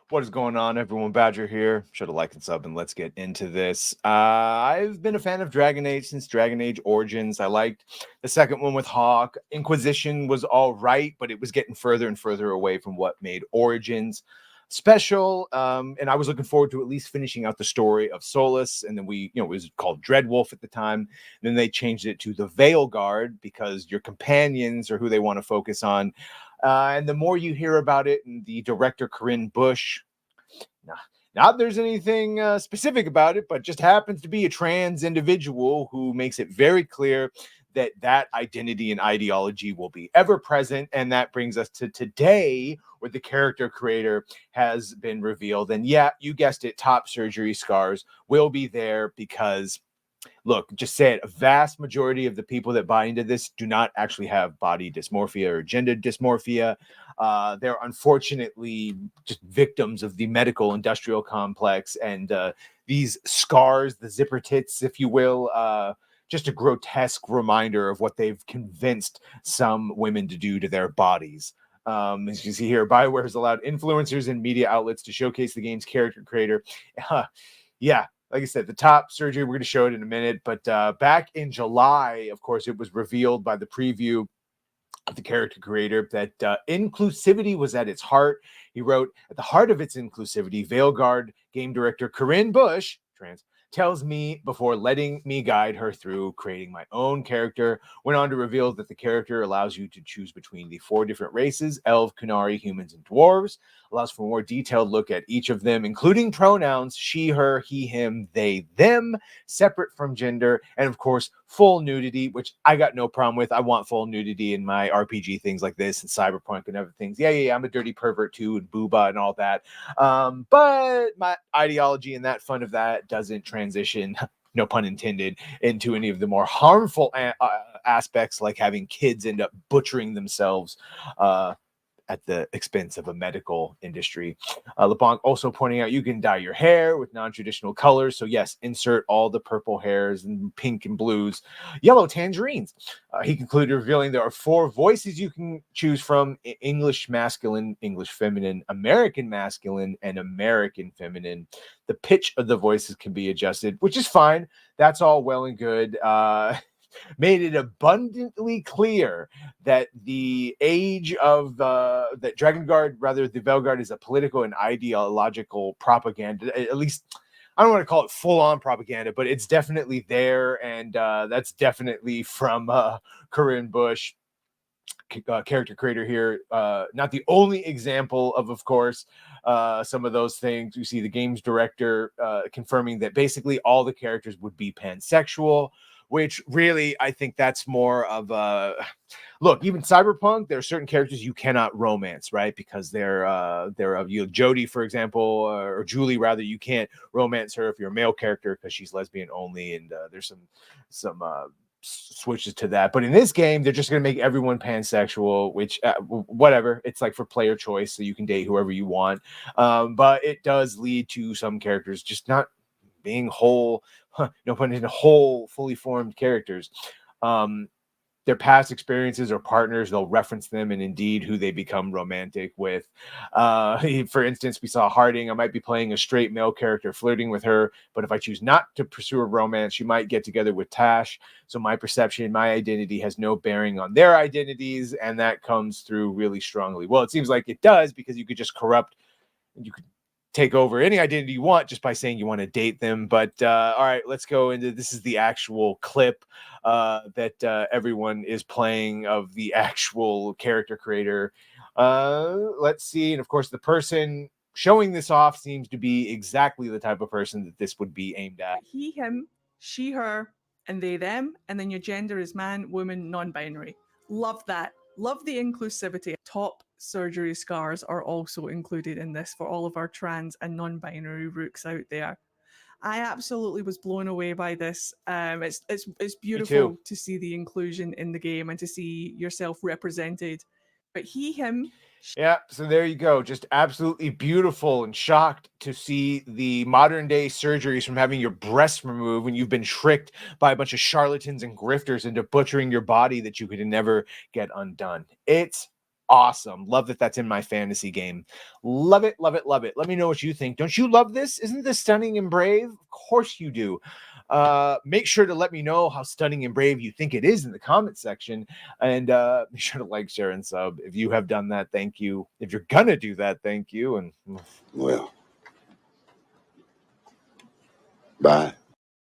What is going on, everyone? Badger here. Should have liked and sub, and let's get into this. I've been a fan of Dragon Age since Dragon Age Origins. I liked the second one with Hawk. Inquisition was all right, but it was getting further and further away from what made Origins special. And I was looking forward to at least finishing out the story of Solus. And then it was called Dreadwolf at the time. And then they changed it to the Veilguard because your companions are who they want to focus on. And the more you hear about it, and the director Corinne Bush, not there's anything specific about it, but just happens to be a trans individual who makes it very clear that that identity and ideology will be ever present. And that brings us to today, where the character creator has been revealed. And yeah, you guessed it, top surgery scars will be there because, look, just say it, a vast majority of the people that buy into this do not actually have body dysmorphia or gender dysmorphia. They're unfortunately just victims of the medical industrial complex, and these scars, the zipper tits, if you will, just a grotesque reminder of what they've convinced some women to do to their bodies. As you see here, BioWare has allowed influencers and media outlets to showcase the game's character creator. Yeah, like I said, the top surgery, we're going to show it in a minute. But back in July, of course, it was revealed by the preview of the character creator that inclusivity was at its heart. He wrote, at the heart of its inclusivity, Veilguard game director Corinne Bush, trans, tells me before letting me guide her through creating my own character. Went on to reveal that the character allows you to choose between the 4 different races: elf, Kunari, humans, and dwarves. Allows for a more detailed look at each of them, including pronouns: she, her, he, him, they, them, separate from gender, and of course full nudity, which I got no problem with. I want full nudity in my RPG things like this and Cyberpunk and other things. Yeah, I'm a dirty pervert too, and booba and all that. But my ideology and that fun of that doesn't transition, no pun intended, into any of the more harmful aspects, like having kids end up butchering themselves at the expense of a medical industry. LeBlanc also pointing out you can dye your hair with non-traditional colors. So yes, insert all the purple hairs and pink and blues, yellow tangerines. He concluded revealing there are 4 voices you can choose from: English masculine, English feminine, American masculine, and American feminine. The pitch of the voices can be adjusted, which is fine. That's all well and good. Made it abundantly clear that the age of that the Veilguard is a political and ideological propaganda. At least I don't want to call it full-on propaganda, but it's definitely there, and that's definitely from Corinne Bush, character creator here. Not the only example of course, some of those things. You see the games director confirming that basically all the characters would be pansexual, which really, I think that's more of a look. Even Cyberpunk, there are certain characters you cannot romance, right? Because they're of Jodie, for example, or Julie rather. You can't romance her if you're a male character because she's lesbian only, and there's some switches to that. But in this game, they're just going to make everyone pansexual, which whatever. It's like for player choice, so you can date whoever you want. But it does lead to some characters just not being whole, no pun intended, whole, fully formed characters. Their past experiences or partners, they'll reference them and indeed who they become romantic with. For instance, we saw Harding. I might be playing a straight male character flirting with her, but if I choose not to pursue a romance, she might get together with Tash. So my perception, my identity has no bearing on their identities, and that comes through really strongly. Well, it seems like it does, because you could just corrupt, you could take over any identity you want just by saying you want to date them. But all right, let's go into this. Is the actual clip that everyone is playing of the actual character creator. Let's see. And of course, the person showing this off seems to be exactly the type of person that this would be aimed at. He, him, she, her, and they, them, and then your gender is man, woman, non binary. Love that. Love the inclusivity. Top surgery scars are also included in this for all of our trans and non binary rooks out there. I absolutely was blown away by this. It's Me too. beautiful to see the inclusion in the game and to see yourself represented. But he, him, Yeah, so there you go. Just absolutely beautiful, and shocked to see the modern day surgeries from having your breasts removed when you've been tricked by a bunch of charlatans and grifters into butchering your body that you could never get undone. It's awesome. Love that that's in my fantasy game. Love it, love it, love it. Let me know what you think. Don't you love this? Isn't this stunning and brave? Of course you do. Make sure to let me know how stunning and brave you think it is in the comment section. And make sure to like, share, and sub. If you have done that, thank you. If you're gonna do that, thank you. And Well, bye.